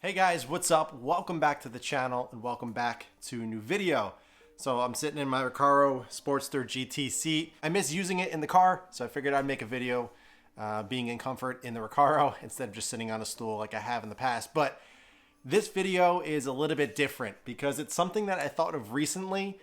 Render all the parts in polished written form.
Hey guys, what's up? Welcome back to the channel and welcome back to a new video. So I'm sitting in my Recaro Sportster GT seat. I miss using it in the car, so I figured I'd make a video being in comfort in the Recaro instead of just sitting on a stool like I have in the past. But this video is a little bit different because it's something that I thought of recently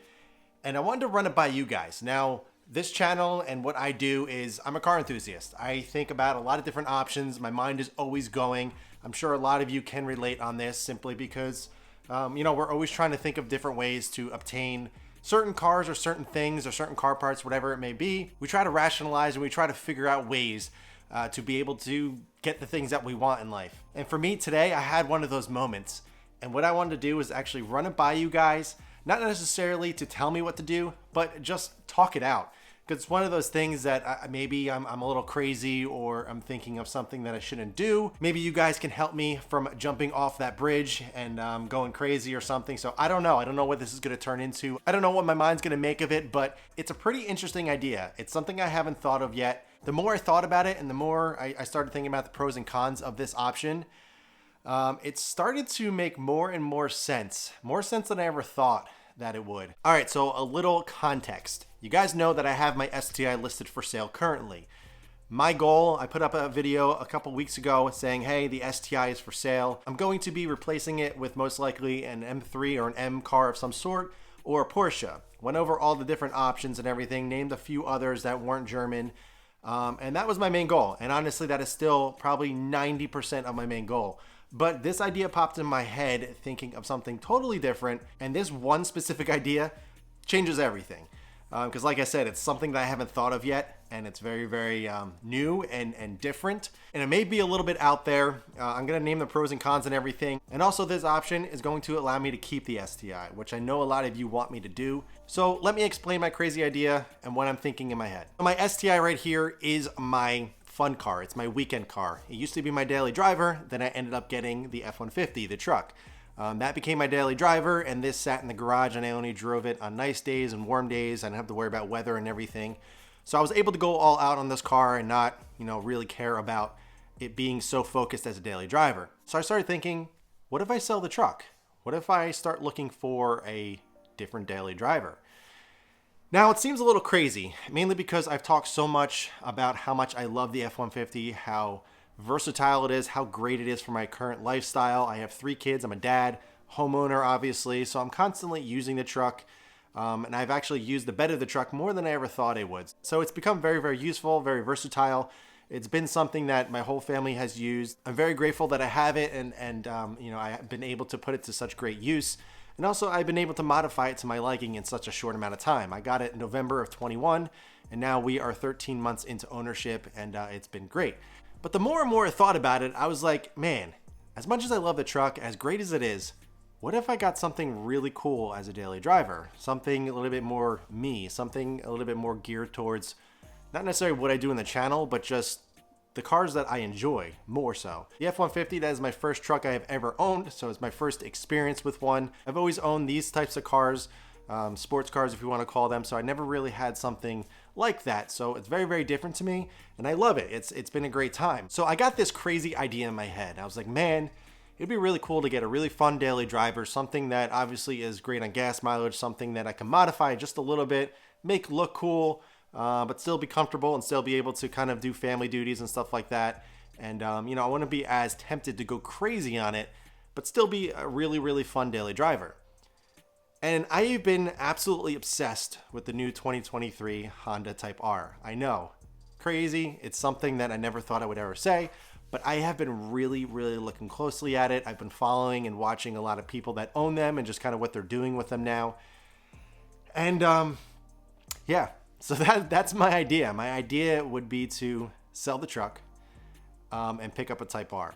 and I wanted to run it by you guys. Now, this channel and what I do is I'm a car enthusiast. I think about a lot of different options. My mind is always going. I'm sure a lot of you can relate on this simply because, we're always trying to think of different ways to obtain certain cars or certain things or certain car parts, whatever it may be. We try to rationalize and we try to figure out ways to be able to get the things that we want in life. And for me today, I had one of those moments. And what I wanted to do was actually run it by you guys, not necessarily to tell me what to do, but just talk it out. Because it's one of those things that maybe I'm a little crazy or I'm thinking of something that I shouldn't do. Maybe you guys can help me from jumping off that bridge and going crazy or something. So I don't know. I don't know what this is going to turn into. I don't know what my mind's going to make of it, but it's a pretty interesting idea. It's something I haven't thought of yet. The more I thought about it and the more I started thinking about the pros and cons of this option, it started to make more and more sense than I ever thought that it would. All right, so a little context. You guys know that I have my STI listed for sale currently. My goal, I put up a video a couple weeks ago saying, hey, the STI is for sale. I'm going to be replacing it with most likely an M3 or an M car of some sort or a Porsche. Went over all the different options and everything, named a few others that weren't German. And that was my main goal. And honestly, that is still probably 90% of my main goal. But this idea popped in my head thinking of something totally different. And this one specific idea changes everything. Because like I said, it's something that I haven't thought of yet. And it's very, very new and different. And it may be a little bit out there. I'm going to name the pros and cons and everything. And also this option is going to allow me to keep the STI, which I know a lot of you want me to do. So let me explain my crazy idea and what I'm thinking in my head. So my STI right here is my fun car. It's my weekend car. It used to be my daily driver. Then I ended up getting the F-150, the truck. That became my daily driver, and this sat in the garage, and I only drove it on nice days and warm days. I didn't have to worry about weather and everything. So I was able to go all out on this car and not, really care about it being so focused as a daily driver. So I started thinking, what if I sell the truck? What if I start looking for a different daily driver? Now, it seems a little crazy, mainly because I've talked so much about how much I love the F-150, how versatile it is, how great it is for my current lifestyle. I have 3 kids, I'm a dad, homeowner obviously, so I'm constantly using the truck. And I've actually used the bed of the truck more than I ever thought I would. So it's become very, very useful, very versatile. It's been something that my whole family has used. I'm very grateful that I have it and I've been able to put it to such great use. And also I've been able to modify it to my liking in such a short amount of time. I got it in November of 21 and now we are 13 months into ownership and it's been great. But the more and more I thought about it, I was like, man, as much as I love the truck, as great as it is, what if I got something really cool as a daily driver? Something a little bit more me, something a little bit more geared towards not necessarily what I do in the channel, but just the cars that I enjoy more so. The F-150, that is my first truck I have ever owned, so it's my first experience with one. I've always owned these types of cars, sports cars if you want to call them, so I never really had something like that. So it's very, very different to me, and I love it. It's been a great time. So I got this crazy idea in my head. I was like, man, it'd be really cool to get a really fun daily driver, something that obviously is great on gas mileage, something that I can modify just a little bit, make look cool, but still be comfortable and still be able to kind of do family duties and stuff like that. And, I want to be as tempted to go crazy on it, but still be a really, really fun daily driver. And I've been absolutely obsessed with the new 2023 Honda Type R. I know, crazy. It's something that I never thought I would ever say, but I have been really, really looking closely at it. I've been following and watching a lot of people that own them and just kind of what they're doing with them now. And, yeah. So that's my idea. My idea would be to sell the truck and pick up a Type R.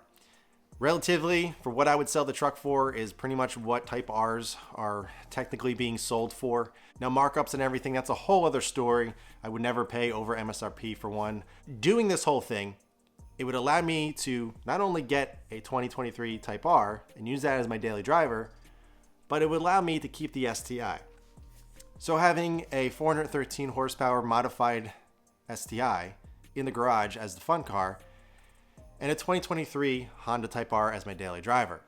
Relatively, for what I would sell the truck for is pretty much what Type Rs are technically being sold for. Now markups and everything, that's a whole other story. I would never pay over MSRP for one. Doing this whole thing, it would allow me to not only get a 2023 Type R and use that as my daily driver, but it would allow me to keep the STI. So having a 413 horsepower modified STI in the garage as the fun car, and a 2023 Honda Type R as my daily driver.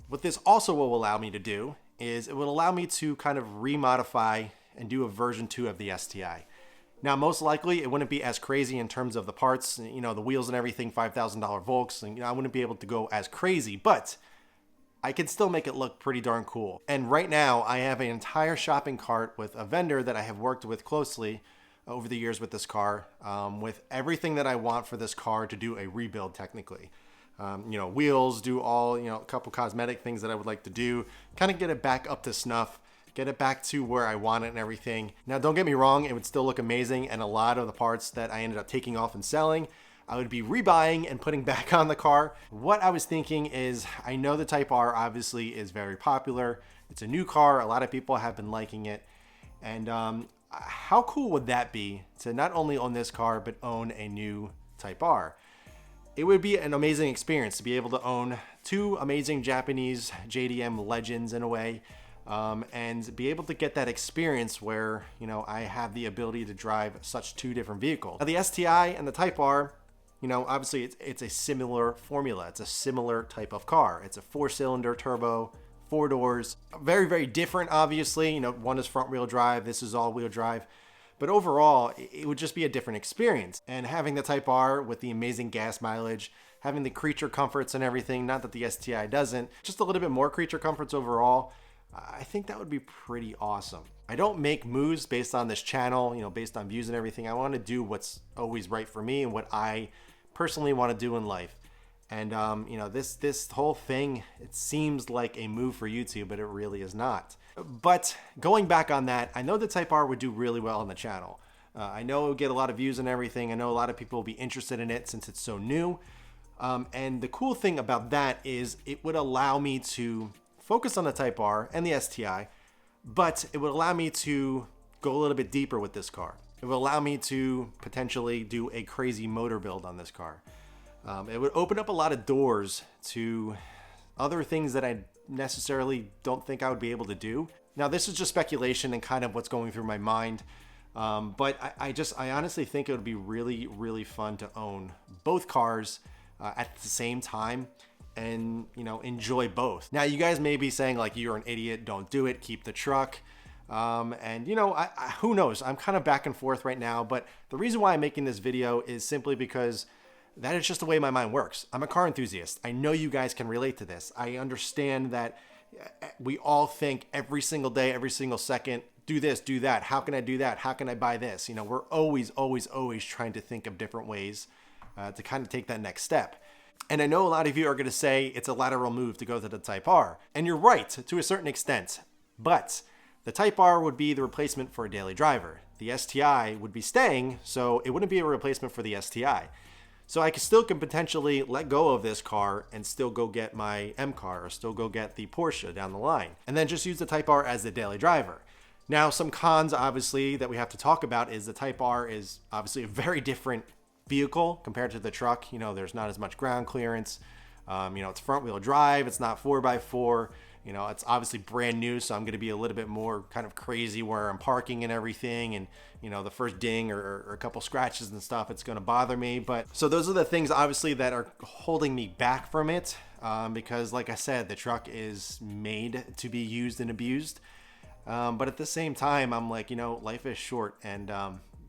What this also will allow me to do is it will allow me to kind of remodify and do a version 2 of the STI. Now, most likely it wouldn't be as crazy in terms of the parts, you know, the wheels and everything, $5,000 Volks, and you know, I wouldn't be able to go as crazy, but I can still make it look pretty darn cool. And right now I have an entire shopping cart with a vendor that I have worked with closely over the years with this car, with everything that I want for this car to do a rebuild technically. You know, wheels, do all, you know, a couple cosmetic things that I would like to do, kind of get it back up to snuff, get it back to where I want it and everything. Now, don't get me wrong, it would still look amazing, and a lot of the parts that I ended up taking off and selling, I would be rebuying and putting back on the car. What I was thinking is, I know the Type R obviously is very popular. It's a new car, a lot of people have been liking it, and how cool would that be to not only own this car, but own a new Type R? It would be an amazing experience to be able to own two amazing Japanese JDM legends in a way, and be able to get that experience where, you know, I have the ability to drive such two different vehicles. Now, the STI and the Type R, you know, obviously it's a similar formula. It's a similar type of car. It's a 4-cylinder turbo, 4 doors, very, very different, obviously. You know, one is front wheel drive, this is all wheel drive. But overall, it would just be a different experience. And having the Type R with the amazing gas mileage, having the creature comforts and everything, not that the STI doesn't, just a little bit more creature comforts overall, I think that would be pretty awesome. I don't make moves based on this channel, you know, based on views and everything. I want to do what's always right for me and what I personally want to do in life. And, you know, this whole thing, it seems like a move for YouTube, but it really is not. But going back on that, I know the Type R would do really well on the channel. I know it would get a lot of views and everything. I know a lot of people will be interested in it since it's so new. And the cool thing about that is it would allow me to focus on the Type R and the STI, but it would allow me to go a little bit deeper with this car. It would allow me to potentially do a crazy motor build on this car. It would open up a lot of doors to other things that I necessarily don't think I would be able to do. Now, this is just speculation and kind of what's going through my mind. But I honestly think it would be really, really fun to own both cars at the same time and, you know, enjoy both. Now, you guys may be saying like, you're an idiot, don't do it, keep the truck. And you know, who knows? I'm kind of back and forth right now, but the reason why I'm making this video is simply because that is just the way my mind works. I'm a car enthusiast. I know you guys can relate to this. I understand that we all think every single day, every single second, do this, do that. How can I do that? How can I buy this? You know, we're always trying to think of different ways to kind of take that next step. And I know a lot of you are going to say it's a lateral move to go to the Type R. And you're right to a certain extent, but the Type R would be the replacement for a daily driver. The STI would be staying, so it wouldn't be a replacement for the STI. So I still can potentially let go of this car and still go get my M car or still go get the Porsche down the line. And then just use the Type R as the daily driver. Now, some cons, obviously, that we have to talk about is the Type R is obviously a very different vehicle compared to the truck. You know, there's not as much ground clearance. You know, it's front wheel drive. It's not 4x4. You know, it's obviously brand new, so I'm going to be a little bit more kind of crazy where I'm parking and everything. And, you know, the first ding or a couple scratches and stuff, it's going to bother me. But so those are the things, obviously, that are holding me back from it. Because, like I said, the truck is made to be used and abused. But at the same time, I'm like, you know, life is short. And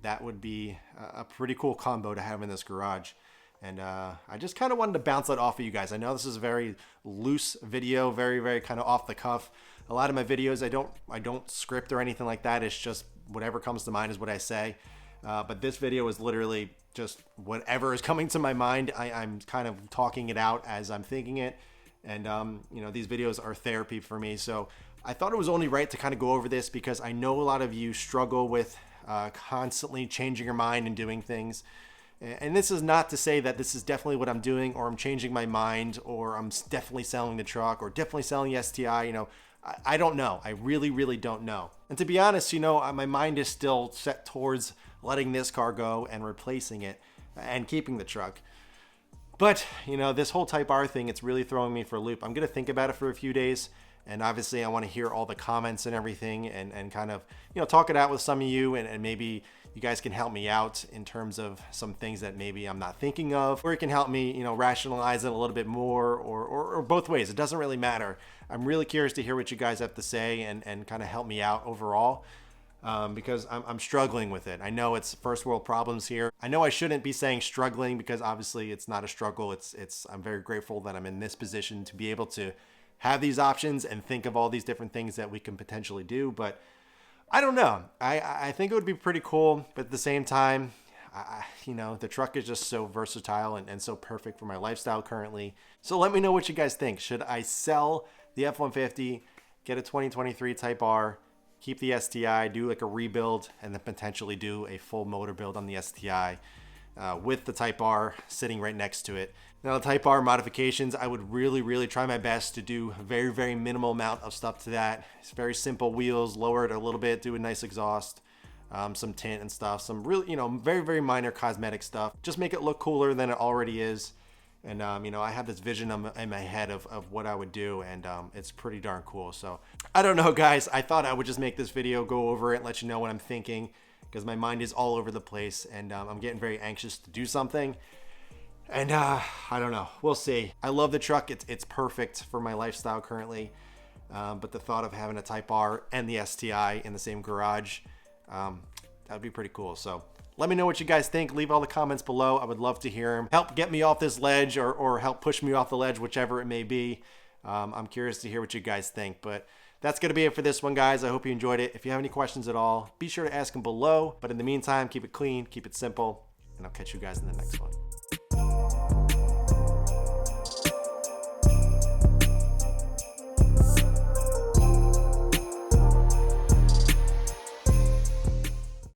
that would be a pretty cool combo to have in this garage. And I just kind of wanted to bounce that off of you guys. I know this is a very loose video, very, very kind of off the cuff. A lot of my videos, I don't script or anything like that. It's just whatever comes to mind is what I say. But this video is literally just whatever is coming to my mind. I'm kind of talking it out as I'm thinking it. And, you know, these videos are therapy for me. So I thought it was only right to kind of go over this because I know a lot of you struggle with constantly changing your mind and doing things. And this is not to say that this is definitely what I'm doing or I'm changing my mind or I'm definitely selling the truck or definitely selling the STI. You know, I don't know. I really, really don't know. And to be honest, you know, my mind is still set towards letting this car go and replacing it and keeping the truck. But, you know, this whole Type R thing, it's really throwing me for a loop. I'm going to think about it for a few days And obviously I want to hear all the comments and everything, and kind of, you know, talk it out with some of you, and maybe you guys can help me out in terms of some things that maybe I'm not thinking of, or you can help me, you know, rationalize it a little bit more, or both ways. It doesn't really matter. I'm really curious to hear what you guys have to say, and kind of help me out overall. Because I'm struggling with it. I know it's first world problems here. I know I shouldn't be saying struggling, because obviously it's not a struggle. I'm very grateful that I'm in this position to be able to have these options and think of all these different things that we can potentially do. But I don't know. I think it would be pretty cool, but at the same time, you know, the truck is just so versatile and so perfect for my lifestyle currently. So let me know what you guys think. Should I sell the F-150, get a 2023 Type R, keep the STI, do like a rebuild, and then potentially do a full motor build on the STI with the Type R sitting right next to it? Now, the Type R modifications, I would really try my best to do a very minimal amount of stuff to that. It's very simple wheels, lower it a little bit, do a nice exhaust, some tint and stuff, some really, you know, very minor cosmetic stuff. Just make it look cooler than it already is. And, you know, I have this vision in my head of what I would do, and it's pretty darn cool. So I don't know, guys. I thought I would just make this video, go over it, and let you know what I'm thinking, because my mind is all over the place, and I'm getting very anxious to do something. And I don't know. We'll see. I love the truck. It's perfect for my lifestyle currently. But the thought of having a Type R and the STI in the same garage, that would be pretty cool. So let me know what you guys think. Leave all the comments below. I would love to hear them. Help get me off this ledge, or help push me off the ledge, whichever it may be. I'm curious to hear what you guys think. But that's going to be it for this one, guys. I hope you enjoyed it. If you have any questions at all, be sure to ask them below. But in the meantime, keep it clean, keep it simple, and I'll catch you guys in the next one.